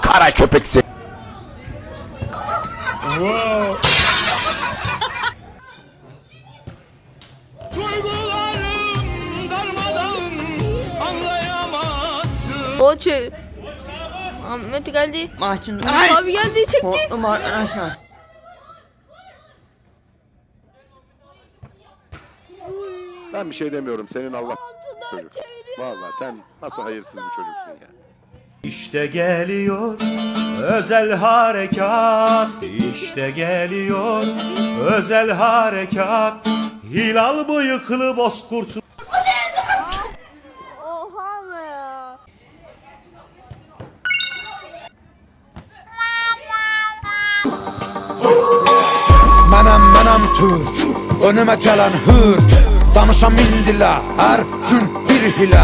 Kara köpek seni. Duygularım darmadağın, anlayamazsın. O çö. Ahmet geldi. Maçın. Abi geldi çekti. Korktum arkadaşlar. Ben bir şey demiyorum, senin Allah Altından çocuk. çeviriyor. Vallahi sen nasıl hayırsız bir çocuksun ya. İşte geliyor özel harekat, işte geliyor özel harekat. Hilal bıyıklı bozkurt. Oha be ya. Mənəm Türk, önümə gələn hürk. Danışam indilər, hər gün bir hilə.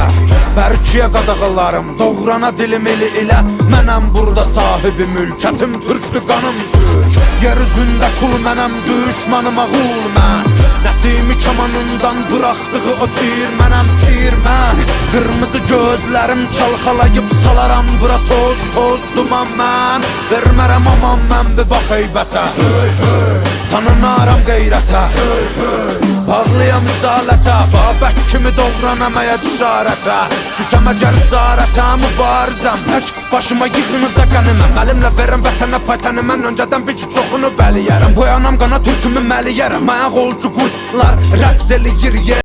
Bərkiyə qadağalarım, doğrana dilim eli ilə. Mənəm burada sahibi mülkətim, türkdü qanım türk. Yer üzündə kul mənəm, düşmanıma qul mən. Nəsimi kamanından bıraxdığı o tir mənəm, tir mən. Qırmızı gözlərim çalxalayıb salaram bura toz, toz duman mən. Vermərəm aman mən bir bax heybətə. Tanınaram qeyrətə. Bağlıyam risalətə, Babək kimi doğranamaya cüsarətə. Düşəm əgər zarətə, mübarizəm tək başıma yığınıza qəniməm. Əlimlə verəm vətənə paytəni, mən öncədən bir ki çoxunu bəliyərəm. Boyanam qana türkümü məliyərəm, ayaq olcu qurtlar rəqs eləyir yer.